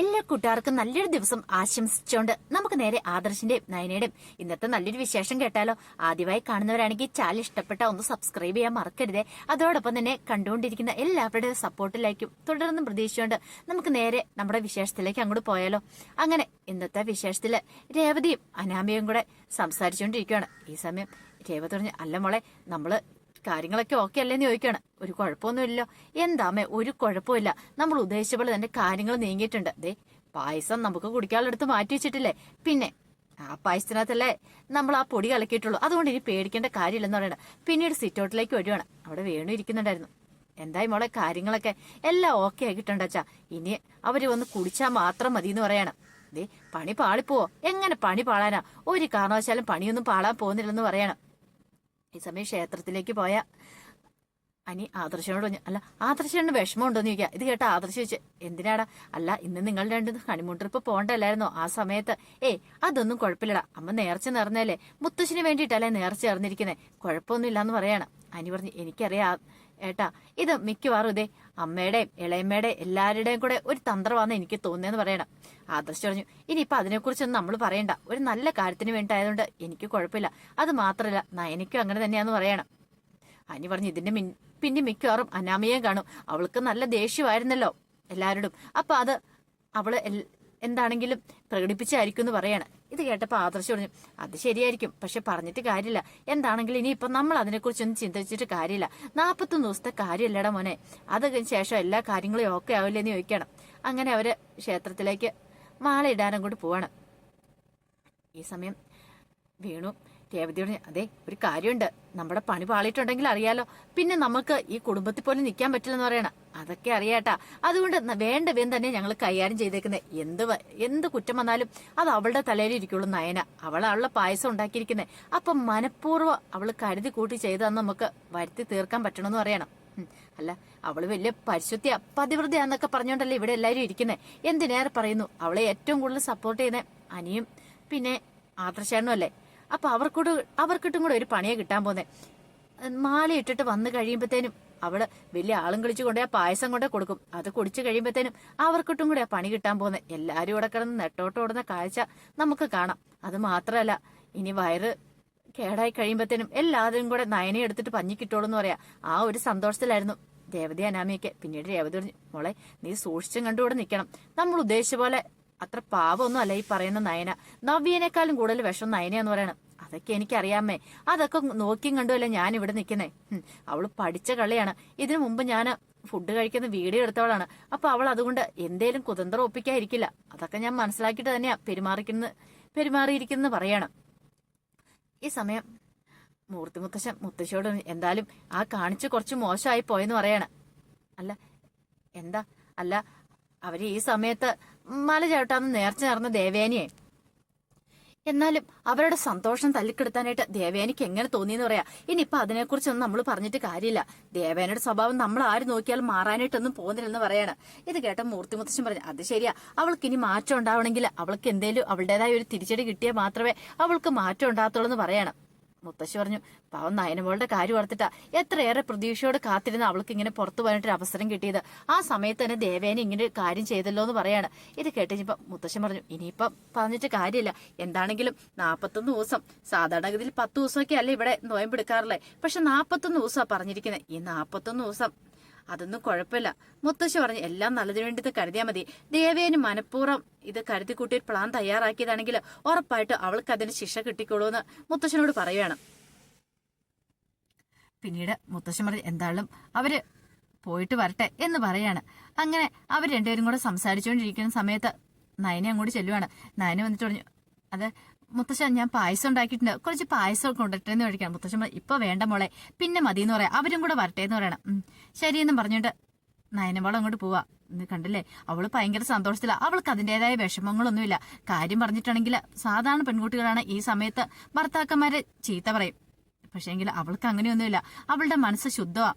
എല്ലാ കൂട്ടുകാർക്കും നല്ലൊരു ദിവസം ആശംസിച്ചുകൊണ്ട് നമുക്ക് നേരെ ആദർശിന്റെയും നയനയുടെയും ഇന്നത്തെ നല്ലൊരു വിശേഷം കേട്ടാലോ. ആദ്യമായി കാണുന്നവരാണെങ്കിൽ ചാനൽ ഇഷ്ടപ്പെട്ട ഒന്ന് സബ്സ്ക്രൈബ് ചെയ്യാൻ മറക്കരുതേ. അതോടൊപ്പം തന്നെ കണ്ടുകൊണ്ടിരിക്കുന്ന എല്ലാവരുടെയും സപ്പോർട്ടിലേക്കും തുടർന്നും പ്രതീക്ഷിച്ചുകൊണ്ട് നമുക്ക് നേരെ നമ്മുടെ വിശേഷത്തിലേക്ക് അങ്ങോട്ട് പോയാലോ. അങ്ങനെ ഇന്നത്തെ വിശേഷത്തില് രേവതിയും അനാമികയും കൂടെ സംസാരിച്ചുകൊണ്ടിരിക്കുകയാണ്. ഈ സമയം രേവതി പറഞ്ഞു, അല്ല മോളെ, നമ്മള് കാര്യങ്ങളൊക്കെ ഓക്കെ അല്ലേന്ന് ചോദിക്കാണ്. ഒരു കുഴപ്പമൊന്നുമില്ലല്ലോ. എന്താമേ, ഒരു കുഴപ്പമില്ല. നമ്മൾ ഉദ്ദേശിച്ച പോലെ തന്നെ കാര്യങ്ങൾ നീങ്ങിയിട്ടുണ്ട്. ദേ, പായസം നമുക്ക് കുടിക്കാനെടുത്ത് മാറ്റി വെച്ചിട്ടില്ലേ, പിന്നെ ആ പായസത്തിനകത്തല്ലേ നമ്മൾ ആ പൊടി കലക്കിയിട്ടുള്ളൂ. അതുകൊണ്ട് ഇനി പേടിക്കേണ്ട കാര്യമില്ലെന്ന് പറയണം. പിന്നീട് സിറ്റൗട്ടിലേക്ക് വരുവാണ്. അവിടെ വേണു ഇരിക്കുന്നുണ്ടായിരുന്നു. എന്തായി മോളെ, കാര്യങ്ങളൊക്കെ എല്ലാം ഓക്കെ ആക്കിയിട്ടുണ്ടച്ചാ. ഇനി അവര് വന്ന് കുടിച്ചാൽ മാത്രം മതി എന്ന് പറയണം. ദേ, പണി പാളിപ്പോവോ? എങ്ങനെ പണി പാളാനാ? ഒരു കാരണവശാലും പണിയൊന്നും പാളാൻ പോകുന്നില്ലെന്ന് പറയണം. ഈ സമയം ക്ഷേത്രത്തിലേക്ക് പോയ അനി ആദർശനോട് പറഞ്ഞു, അല്ല ആദർശന് വിഷമം ഉണ്ടോന്ന് ചോദിക്കുക. ഇത് കേട്ട ആദർശ ചോദിച്ചു, എന്തിനാടാ? അല്ല ഇന്ന് നിങ്ങൾ രണ്ടും ഹണിമൂൺ ട്രിപ്പ് പോകണ്ടല്ലായിരുന്നോ ആ സമയത്ത്? അതൊന്നും കുഴപ്പമില്ലടാ, അമ്മ നേർച്ച നേർന്നല്ലേ, മുത്തശ്ശിന് വേണ്ടിയിട്ടല്ലേ നേർച്ച നേർന്നിരിക്കുന്നത്, കുഴപ്പമൊന്നും ഇല്ലാന്ന് പറയാണ്. അനി പറഞ്ഞു, എനിക്കറിയാം ഏട്ടാ, ഇത് മിക്കവാറും ഇതേ അമ്മയുടെയും ഇളയമ്മയുടെയും എല്ലാവരുടെയും കൂടെ ഒരു തന്ത്രമാണെന്ന് എനിക്ക് തോന്നിയെന്ന് പറയണം. ആദർശ് പറഞ്ഞു, ഇനിയിപ്പൊ അതിനെക്കുറിച്ചൊന്നും നമ്മൾ പറയണ്ട, ഒരു നല്ല കാര്യത്തിന് വേണ്ടിയായതുകൊണ്ട് എനിക്ക് കുഴപ്പമില്ല. അത് മാത്രമല്ല നയനിക്കും അങ്ങനെ തന്നെയാന്ന് പറയണം. അനി പറഞ്ഞു, ഇതിന്റെ പിന്നെ മിക്കവാറും അനാമിയെ കാണും, അവൾക്ക് നല്ല ദേഷ്യമായിരുന്നല്ലോ എല്ലാവരോടും, അപ്പൊ അത് അവള് എന്താണെങ്കിലും പ്രകടിപ്പിച്ചായിരിക്കും എന്ന് പറയാണ്. ഇത് കേട്ടപ്പോ ആദർശ് പറഞ്ഞു, അത് ശരിയായിരിക്കും, പക്ഷെ പറഞ്ഞിട്ട് കാര്യമില്ല. എന്താണെങ്കിലും ഇനിയിപ്പൊ നമ്മൾ അതിനെക്കുറിച്ചൊന്നും ചിന്തിച്ചിട്ട് കാര്യമില്ല. 41 ദിവസത്തെ കാര്യമല്ലടാ മോനെ, അത് ശേഷം എല്ലാ കാര്യങ്ങളും ഓക്കെ ആവില്ലെന്ന് ചോദിക്കണം. അങ്ങനെ അവര് ക്ഷേത്രത്തിലേക്ക് മാല ഇടാനും കൂടി പോവാണ്. ഈ സമയം വീണു രേവതിയോട്, അതെ ഒരു കാര്യമുണ്ട്, നമ്മുടെ പണി പാളിയിട്ടുണ്ടെങ്കിൽ അറിയാലോ, പിന്നെ നമുക്ക് ഈ കുടുംബത്തിൽ പോലും നിൽക്കാൻ പറ്റില്ലെന്ന് പറയണം. അതൊക്കെ അറിയാട്ടാ, അതുകൊണ്ട് വേണ്ട വേം തന്നെ ഞങ്ങൾ കൈകാര്യം ചെയ്തേക്കുന്നത്. എന്ത് കുറ്റം വന്നാലും അത് അവളുടെ തലയിൽ ഇരിക്കുള്ളൂ. നയന അവളാളുടെ പായസം ഉണ്ടാക്കിയിരിക്കുന്നത്, അപ്പം മനഃപൂർവ്വം അവള് കരുതി കൂട്ടി ചെയ്താന്ന് നമുക്ക് വരുത്തി തീർക്കാൻ പറ്റണമെന്ന് പറയണം. അല്ല അവള് വലിയ പരിശുദ്ധിയാ പതിവൃതയാന്നൊക്കെ പറഞ്ഞോണ്ടല്ലേ ഇവിടെ എല്ലാരും ഇരിക്കുന്നത്. എന്തിനേറെ പറയുന്നു, അവളെ ഏറ്റവും കൂടുതൽ സപ്പോർട്ട് ചെയ്യുന്ന അനിയും പിന്നെ ആദർശാനും അല്ലേ. അപ്പൊ അവർക്കിട്ടും കൂടെ ഒരു പണിയെ കിട്ടാൻ പോന്നെ. മാല ഇട്ടിട്ട് വന്നു കഴിയുമ്പത്തേനും അവള് വലിയ ആളും കളിച്ചു കൊണ്ടേ ആ പായസം കൊണ്ടേ കൊടുക്കും. അത് കുടിച്ചു കഴിയുമ്പത്തേനും അവർക്കിട്ടും കൂടെ ആ പണി കിട്ടാൻ പോന്നെ. എല്ലാരും ഇവിടെ കിടന്ന് നെട്ടോട്ടോടുന്ന കാഴ്ച നമുക്ക് കാണാം. അത് മാത്രമല്ല, ഇനി വയറ് കേടായി കഴിയുമ്പത്തേനും എല്ലാവരും കൂടെ നയനെ എടുത്തിട്ട് പഞ്ഞി കിട്ടോളൂന്ന് പറയാ. ആ ഒരു സന്തോഷത്തിലായിരുന്നു രേവതി അനാമിയൊക്കെ. പിന്നീട് രേവതി പറഞ്ഞു, മോളെ നീ സൂക്ഷിച്ചും കണ്ടുകൂടെ നിൽക്കണം. നമ്മൾ ഉദ്ദേശിച്ച പോലെ അത്ര പാവമൊന്നും അല്ല ഈ പറയുന്ന നയന. നവ്യനേക്കാളും കൂടുതൽ വിഷം നയനയെന്ന് പറയണം. അതൊക്കെ എനിക്കറിയാമേ, അതൊക്കെ നോക്കിയും കണ്ടുമല്ലേ ഞാൻ ഇവിടെ നിൽക്കുന്നേ. അവള് പഠിച്ച കളിയാണ്. ഇതിനു മുമ്പ് ഞാൻ ഫുഡ് കഴിക്കുന്ന വീഡിയോ എടുത്തവളാണ്. അപ്പൊ അവൾ അതുകൊണ്ട് എന്തേലും കുതന്ത്രം ഒപ്പിക്കാതിരിക്കില്ല. അതൊക്കെ ഞാൻ മനസ്സിലാക്കിയിട്ട് തന്നെയാ പെരുമാറിയിരിക്കുന്ന പറയണം. ഈ സമയം മൂർത്തി മുത്തശ്ശിയോട് എന്തായാലും ആ കാണിച്ച് കുറച്ച് മോശമായി പോയെന്ന് പറയാണ്. അല്ല അവര് ഈ സമയത്ത് മല ചവിട്ടാന്ന് നേർച്ച നടന്ന ദേവേനിയെ, എന്നാലും അവരുടെ സന്തോഷം തല്ലിക്കെടുത്താനായിട്ട് ദേവേനിക്ക് എങ്ങനെ തോന്നിയെന്ന് പറയാ. ഇനിയിപ്പൊ അതിനെക്കുറിച്ചൊന്നും നമ്മൾ പറഞ്ഞിട്ട് കാര്യമില്ല. ദേവേനയുടെ സ്വഭാവം നമ്മൾ ആര് നോക്കിയാലും മാറാനായിട്ടൊന്നും പോകുന്നില്ലെന്ന് പറയാണ്. ഇത് കേട്ട മൂർത്തി മുത്തശ്ശൻ പറഞ്ഞു, അത് ശരിയാ, അവൾക്ക് ഇനി മാറ്റം ഉണ്ടാവണമെങ്കിൽ അവൾക്ക് എന്തേലും അവളുടേതായ ഒരു തിരിച്ചടി കിട്ടിയാൽ മാത്രമേ അവൾക്ക് മാറ്റം ഉണ്ടാകത്തുള്ളൂ എന്ന് പറയണം. മുത്തശ്ശി പറഞ്ഞു, പാവം നയനമോളുടെ കാര്യം ഓർത്തിട്ടാ എത്രയേറെ പ്രതീക്ഷയോട് കാത്തിരുന്ന അവൾക്ക് ഇങ്ങനെ പുറത്തു പോകാനായിട്ടൊരു അവസരം കിട്ടിയത്. ആ സമയത്ത് തന്നെ ദേവേനെ ഇങ്ങനെ കാര്യം ചെയ്തല്ലോ എന്ന് പറയാണ്. ഇത് കേട്ടിപ്പോ മുത്തശ്ശൻ പറഞ്ഞു, ഇനിയിപ്പം പറഞ്ഞിട്ട് കാര്യമില്ല. എന്താണെങ്കിലും 41 ദിവസം, സാധാരണഗതിയിൽ 10 ദിവസമൊക്കെ അല്ലേ ഇവിടെ നോയമ്പെടുക്കാറില്ലേ, പക്ഷെ 41 ദിവസമാണ് പറഞ്ഞിരിക്കുന്നത്. ഈ 41 ദിവസം അതൊന്നും കുഴപ്പമില്ല. മുത്തശ്ശി പറഞ്ഞു, എല്ലാം നല്ലതിനു വേണ്ടി കരുതിയാൽ മതി. ദേവേന് മനഃപൂർവ്വം ഇത് കരുതി കൂട്ടി ഒരു പ്ലാൻ തയ്യാറാക്കിയതാണെങ്കിൽ ഉറപ്പായിട്ട് അവൾക്ക് അതിന് ശിക്ഷ കിട്ടിക്കോളൂ എന്ന് മുത്തശ്ശനോട് പറയുകയാണ്. പിന്നീട് മുത്തശ്ശൻ പറഞ്ഞു, എന്തായാലും അവര് പോയിട്ട് വരട്ടെ എന്ന് പറയാണ്. അങ്ങനെ അവർ രണ്ടുപേരും കൂടെ സംസാരിച്ചുകൊണ്ടിരിക്കുന്ന സമയത്ത് നയനെ അങ്ങോട്ട് ചെല്ലുവാണ്. നയനെ വന്നിട്ട് പറഞ്ഞു, അത് മുത്തശ്ശൻ ഞാൻ പായസം ഉണ്ടാക്കിയിട്ടുണ്ട്, കുറച്ച് പായസം കൊണ്ടിട്ടെന്ന് കഴിക്കണം. മുത്തശ്ശൻ ഇപ്പൊ വേണ്ട മോളെ, പിന്നെ മതി എന്ന് പറയാം, അവരും കൂടെ വരട്ടെ എന്ന് പറയണം. ശരിയെന്നും പറഞ്ഞിട്ട് നയനമോൾ അങ്ങോട്ട് പോവാ. കണ്ടില്ലേ, അവള് ഭയങ്കര സന്തോഷത്തില. അവൾക്ക് അതിന്റേതായ വിഷമങ്ങളൊന്നുമില്ല. കാര്യം പറഞ്ഞിട്ടാണെങ്കിൽ സാധാരണ പെൺകുട്ടികളാണ് ഈ സമയത്ത് ഭർത്താക്കന്മാരെ ചീത്ത പറയും. പക്ഷേങ്കിൽ അവൾക്ക് അങ്ങനെയൊന്നുമില്ല. അവളുടെ മനസ്സ് ശുദ്ധമാ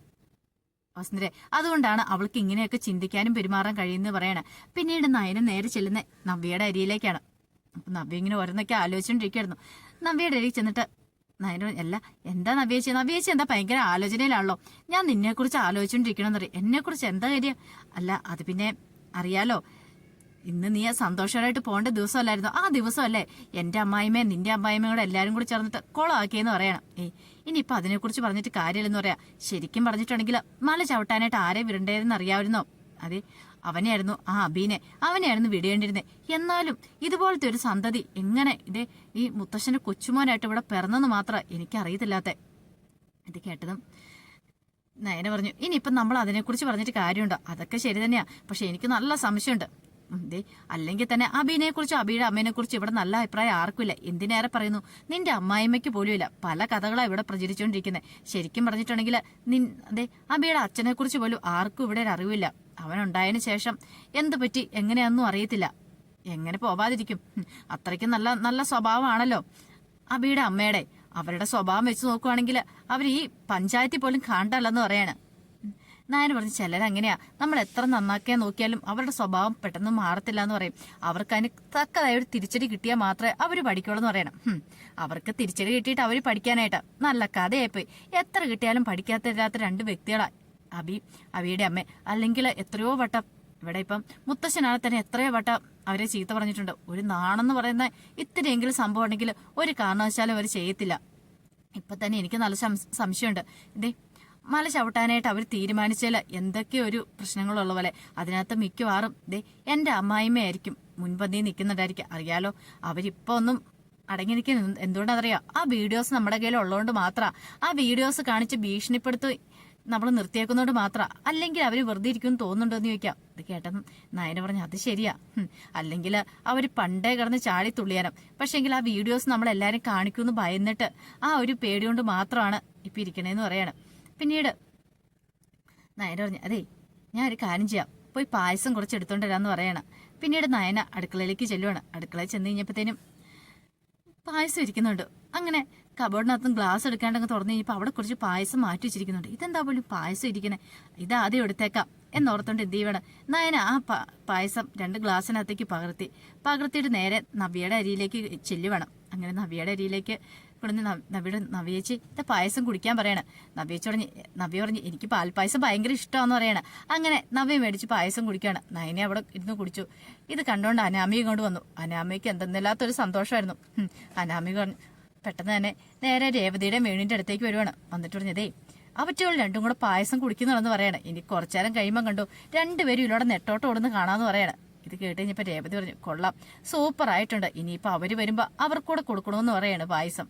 വസുന്ധരെ. അതുകൊണ്ടാണ് അവൾക്ക് ഇങ്ങനെയൊക്കെ ചിന്തിക്കാനും പെരുമാറാൻ കഴിയുന്നത് പറയണേ. പിന്നീട് നയന നേരെ ചെല്ലുന്ന നവ്യയുടെ അരിയിലേക്കാണ്. അപ്പൊ നവ്യ ഇങ്ങനെ ഓരോന്നൊക്കെ ആലോചിച്ചോണ്ടിരിക്കുകയായിരുന്നു. നവ്യയുടെ അരിയിൽ ചെന്നിട്ട് നയന, അല്ല എന്താ നവ്യേച്ചി എന്താ ഭയങ്കര ആലോചനയിലാണല്ലോ. ഞാൻ നിന്നെ കുറിച്ച് ആലോചിച്ചോണ്ടിരിക്കണമെന്ന് പറയും. എന്നെ കുറിച്ച് എന്താ കാര്യം? അല്ല അത് പിന്നെ അറിയാലോ, ഇന്ന് നീ സന്തോഷമായിട്ട് പോകേണ്ട ദിവസമല്ലായിരുന്നു. ആ ദിവസമല്ലേ എന്റെ അമ്മായിമ്മയും നിന്റെ അമ്മായിമ്മയും കൂടെ എല്ലാരും കൂടി ചേർന്നിട്ട് കൊളമാക്കിയെന്ന് പറയണം. ഇനിയിപ്പൊ അതിനെക്കുറിച്ച് പറഞ്ഞിട്ട് കാര്യമില്ലെന്ന് പറയാ. ശരിക്കും പറഞ്ഞിട്ടുണ്ടെങ്കിൽ മല ചവിട്ടാനായിട്ട് ആരെ വിടണ്ടേന്ന് അറിയാമായിരുന്നോ? അതെ, അവനെയായിരുന്നു ആ അബീനെ, അവനെയായിരുന്നു വിടേണ്ടിരുന്നേ. എന്നാലും ഇതുപോലത്തെ ഒരു സന്തതി എങ്ങനെ ഈ മുത്തശ്ശന്റെ കൊച്ചുമോനായിട്ട് ഇവിടെ പിറന്നെന്ന് മാത്രം എനിക്കറിയത്തില്ലാത്ത. ഇത് കേട്ടതും നയന പറഞ്ഞു, ഇനിയിപ്പം നമ്മൾ അതിനെക്കുറിച്ച് പറഞ്ഞിട്ട് കാര്യമുണ്ടോ? അതൊക്കെ ശരി തന്നെയാ, പക്ഷെ എനിക്ക് നല്ല സംശയമുണ്ട്. അല്ലെങ്കിൽ തന്നെ അബീനെ കുറിച്ചും അബിയുടെ അമ്മേനെ കുറിച്ചും ഇവിടെ നല്ല അഭിപ്രായം ആർക്കുമില്ല. എന്തിനേറെ പറയുന്നു, നിന്റെ അമ്മായിമ്മയ്ക്ക് പോലും ഇല്ല. പല കഥകളാണ് ഇവിടെ പ്രചരിച്ചുകൊണ്ടിരിക്കുന്നത്. ശരിക്കും പറഞ്ഞിട്ടുണ്ടെങ്കിൽ അബിയുടെ അച്ഛനെ കുറിച്ച് പോലും ആർക്കും ഇവിടെ ഒരു അറിവില്ല. അവനുണ്ടായതിനു ശേഷം എന്ത് പറ്റി എങ്ങനെയാണെന്നും അറിയത്തില്ല. എങ്ങനെ പോവാതിരിക്കും? അത്രയ്ക്കും നല്ല നല്ല സ്വഭാവമാണല്ലോ അബിയുടെ അമ്മയുടെ. അവരുടെ സ്വഭാവം വെച്ച് നോക്കുവാണെങ്കിൽ അവർ ഈ പഞ്ചായത്തിൽ പോലും കാണണ്ടല്ലെന്ന് പറയാണ്. നായന പറഞ്ഞു, ചിലരങ്ങനെയാ, നമ്മൾ എത്ര നന്നാക്കിയാൽ നോക്കിയാലും അവരുടെ സ്വഭാവം പെട്ടെന്ന് മാറത്തില്ല എന്ന് പറയും. അവർക്ക് അതിന് തക്കതായ ഒരു തിരിച്ചടി കിട്ടിയാൽ മാത്രമേ അവര് പഠിക്കുള്ളൂ എന്ന് പറയണം. അവർക്ക് തിരിച്ചടി കിട്ടിയിട്ട് അവര് പഠിക്കാനായിട്ട് നല്ല കഥയായിപ്പോയി. എത്ര കിട്ടിയാലും പഠിക്കാത്ത രണ്ട് വ്യക്തികളാ അബിയുടെ അമ്മ. അല്ലെങ്കിൽ എത്രയോ വട്ടം ഇവിടെ ഇപ്പം മുത്തശ്ശനാണ് തന്നെ എത്രയോ വട്ടം അവരെ ചീത്ത പറഞ്ഞിട്ടുണ്ട്. ഒരു നാണെന്ന് പറയുന്ന ഇത്തിരിയെങ്കിലും സംഭവം ഉണ്ടെങ്കിൽ ഒരു കാരണവശാലും അവർ ചെയ്യത്തില്ല. ഇപ്പൊ തന്നെ എനിക്ക് നല്ല സംശയമുണ്ട്. മല ചവിട്ടാനായിട്ട് അവർ തീരുമാനിച്ചാൽ എന്തൊക്കെയോ ഒരു പ്രശ്നങ്ങളുള്ള പോലെ അതിനകത്ത് മിക്കവാറും എന്റെ അമ്മായിമ്മയായിരിക്കും മുൻപന്തിയിൽ നിൽക്കുന്നുണ്ടായിരിക്കും. അറിയാലോ, അവരിപ്പോ ഒന്നും അടങ്ങി നിൽക്കുന്നത് എന്തുകൊണ്ടാണെന്നറിയാം? ആ വീഡിയോസ് നമ്മുടെ കയ്യിൽ ഉള്ളതുകൊണ്ട് മാത്രം. ആ വീഡിയോസ് കാണിച്ച് ഭീഷണിപ്പെടുത്തി നമ്മൾ നിർത്തിയേക്കുന്നതുകൊണ്ട് മാത്രം. അല്ലെങ്കിൽ അവര് വെറുതെ ഇരിക്കും തോന്നുന്നുണ്ടോ എന്ന് ചോദിക്കാം. ഇത് കേട്ടെന്ന് നയന പറഞ്ഞു, അത് ശരിയാ. അല്ലെങ്കിൽ അവര് പണ്ടേ കിടന്ന് ചാടി തുള്ളിയാനും. പക്ഷെങ്കിൽ ആ വീഡിയോസ് നമ്മളെല്ലാരും കാണിക്കുമെന്ന് ഭയന്നിട്ട് ആ ഒരു പേടി കൊണ്ട് മാത്രമാണ് ഇപ്പൊ ഇരിക്കണേന്ന് പറയണം. പിന്നീട് നയന പറഞ്ഞു, അതെ ഞാൻ ഒരു കാര്യം ചെയ്യാം, പോയി പായസം കുറച്ച് എടുത്തോണ്ട് വരാന്ന് പറയണം. പിന്നീട് നയന അടുക്കളയിലേക്ക് ചെല്ലുവാണ്. അടുക്കളയിൽ ചെന്ന് കഴിഞ്ഞപ്പോഴത്തേനും പായസം ഇരിക്കുന്നുണ്ട്. അങ്ങനെ കബോർഡിനകത്തും ഗ്ലാസ് എടുക്കാണ്ടങ്ങ് തുറന്നു കഴിഞ്ഞപ്പോൾ അവിടെ കുറച്ച് പായസം മാറ്റി വെച്ചിരിക്കുന്നുണ്ട്. ഇതെന്താ പോലും പായസം ഇരിക്കണേ, ഇതാദ്യം എടുത്തേക്കാം എന്നോർത്തോണ്ട് എന്ത് ചെയ്യണം, നയന ആ പായസം 2 ഗ്ലാസ്സിനകത്തേക്ക് പകർത്തിയിട്ട് നേരെ നവ്യയുടെ അരിയിലേക്ക് ചെല്ലുവേണം. അങ്ങനെ നവ്യയുടെ അരിയിലേക്ക് കൊണ്ടുവന്ന് നവ്യേച്ചി പായസം കുടിക്കാൻ പറയണം. നവ്യ പറഞ്ഞ് എനിക്ക് പാൽപ്പായസം ഭയങ്കര ഇഷ്ടമാണെന്ന് പറയണം. അങ്ങനെ നവ്യ മേടിച്ച് പായസം കുടിക്കുകയാണ്. നയനെ അവിടെ ഇരുന്ന് കുടിച്ചു. ഇത് കണ്ടോണ്ട് അനാമിക കൊണ്ട് വന്നു. അനാമികക്ക് എന്തെന്നില്ലാത്തൊരു സന്തോഷമായിരുന്നു. അനാമിക പെട്ടെന്ന് തന്നെ നേരെ രേവതിയുടെ മേണിന്റെ അടുത്തേക്ക് വരുവാണ്. വന്നിട്ട് പറഞ്ഞതേ അവറ്റകൾ രണ്ടും കൂടെ പായസം കുടിക്കുന്നുണ്ടെന്ന് പറയണം. ഇനി കുറച്ചേരം കഴിയുമ്പോൾ കണ്ടു രണ്ടുപേരും ഇതിലൂടെ നെട്ടോട്ട് ഓടുന്ന് കാണാന്ന് പറയണം. ഇത് കേട്ട് കഴിഞ്ഞപ്പോ രേവതി പറഞ്ഞു, കൊള്ളാം, സൂപ്പർ ആയിട്ടുണ്ട്, ഇനിയിപ്പോ അവര് വരുമ്പോ അവർക്കൂടെ കൊടുക്കണമെന്ന് പറയാണ് പായസം.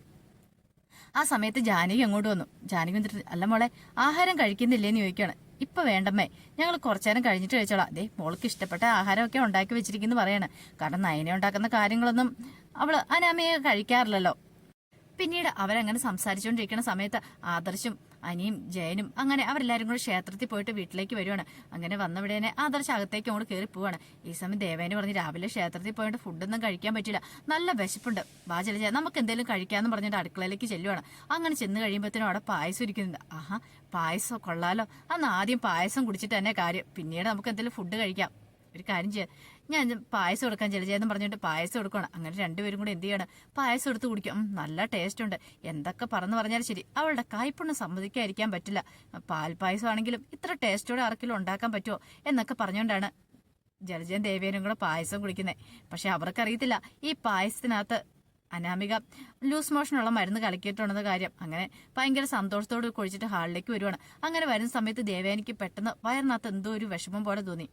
ആ സമയത്ത് ജാനകി അങ്ങോട്ട് വന്നു. ജാനകി വന്നിട്ട്, അല്ല മോളെ ആഹാരം കഴിക്കുന്നില്ലേന്ന് ചോദിക്കുകയാണ്. ഇപ്പൊ വേണ്ടമ്മേ, ഞങ്ങൾ കുറച്ചേരം കഴിഞ്ഞിട്ട് കഴിച്ചോളാം. മോൾക്ക് ഇഷ്ടപ്പെട്ട ആഹാരമൊക്കെ ഉണ്ടാക്കി വെച്ചിരിക്കുന്നു പറയാണ്. കാരണം നയനെ ഉണ്ടാക്കുന്ന കാര്യങ്ങളൊന്നും അവള് അനാമയെ കഴിക്കാറില്ലല്ലോ. പിന്നീട് അവരങ്ങനെ സംസാരിച്ചുകൊണ്ടിരിക്കുന്ന സമയത്ത് ആദർശും അനിയും ജയനും അങ്ങനെ അവരെല്ലാരും കൂടെ ക്ഷേത്രത്തിൽ പോയിട്ട് വീട്ടിലേക്ക് വരുവാണ്. അങ്ങനെ വന്നവിടേനെ ആദർശ് അകത്തേക്ക് അങ്ങോട്ട് കയറി പോവാണ്. ഈ സമയം ദേവേനെ പറഞ്ഞ്, രാവിലെ ക്ഷേത്രത്തിൽ പോയിട്ട് ഫുഡൊന്നും കഴിക്കാൻ പറ്റില്ല, നല്ല വിശപ്പുണ്ട്, വാ ചെല്ലുക, നമുക്ക് എന്തെങ്കിലും കഴിക്കാന്ന് പറഞ്ഞിട്ട് അടുക്കളയിലേക്ക് ചെല്ലുവാണ്. അങ്ങനെ ചെന്ന് കഴിയുമ്പോഴത്തേനും അവിടെ പായസം ഇരിക്കുന്നുണ്ട്. ആഹാ, പായസം കൊള്ളാലോ, അന്ന് ആദ്യം പായസം കുടിച്ചിട്ട് തന്നെ കാര്യം, പിന്നീട് നമുക്ക് എന്തെങ്കിലും ഫുഡ് കഴിക്കാം. ഒരു കാര്യം ചെയ്യാം, ഞാൻ പായസം എടുക്കാൻ ചെല്ലുചെന്ന് പറഞ്ഞിട്ട് പായസം എടുക്കണം. അങ്ങനെ രണ്ടുപേരും കൂടെ എന്ത് ചെയ്യണം, പായസം എടുത്ത് കുടിക്കും. നല്ല ടേസ്റ്റ് ഉണ്ട്. എന്തൊക്കെ പറഞ്ഞാലും ശരി, അവളുടെ കൈപ്പുണ്ണം സമ്മതിക്കാതിരിക്കാൻ പറ്റില്ല. പാൽപ്പായസം ആണെങ്കിലും ഇത്ര ടേസ്റ്റോടെ ആർക്കെങ്കിലും ഉണ്ടാക്കാൻ പറ്റുമോ എന്നൊക്കെ പറഞ്ഞുകൊണ്ടാണ് ജലജയും ദേവേനും കൂടെ പായസം കുടിക്കുന്നത്. പക്ഷെ അവർക്കറിയത്തില്ല ഈ പായസത്തിനകത്ത് അനാമിക ലൂസ് മോഷനുള്ള മരുന്ന് കലക്കിയിട്ടുണ്ടെന്ന കാര്യം. അങ്ങനെ ഭയങ്കര സന്തോഷത്തോട് കുഴിച്ചിട്ട് ഹാളിലേക്ക് വരുവാണ്. അങ്ങനെ വരുന്ന സമയത്ത് ദേവേനിക്ക് പെട്ടെന്ന് വയറിനകത്ത് എന്തോ ഒരു വിഷമം പോലെ തോന്നി.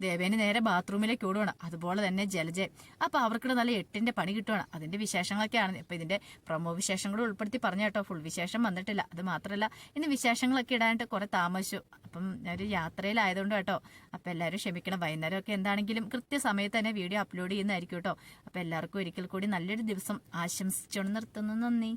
ദേവേന് നേരെ ബാത്റൂമിലേക്ക് ഓടുവാണ്. അതുപോലെ തന്നെ ജലജ. അപ്പൊ അവർക്കിടെ നല്ല 8ന്റെ പണി കിട്ടുവാണ്. അതിന്റെ വിശേഷങ്ങളൊക്കെയാണ് ഇപ്പൊ ഇതിന്റെ പ്രൊമോ വിശേഷങ്ങളും ഉൾപ്പെടുത്തി പറഞ്ഞ കേട്ടോ. ഫുൾ വിശേഷം വന്നിട്ടില്ല. അത് മാത്രമല്ല ഇന്ന് വിശേഷങ്ങളൊക്കെ ഇടാനായിട്ട് കുറെ താമസിച്ചു. അപ്പം ഒരു യാത്രയിലായതുകൊണ്ട് കേട്ടോ. അപ്പൊ എല്ലാവരും ക്ഷമിക്കണം. വൈകുന്നേരം ഒക്കെ എന്താണെങ്കിലും കൃത്യസമയത്ത് തന്നെ വീഡിയോ അപ്ലോഡ് ചെയ്യുന്നതായിരിക്കും കേട്ടോ. അപ്പൊ എല്ലാവർക്കും ഒരിക്കൽ കൂടി നല്ലൊരു ദിവസം ആശംസിച്ചുകൊണ്ട് നിർത്തുന്നു. നന്ദി.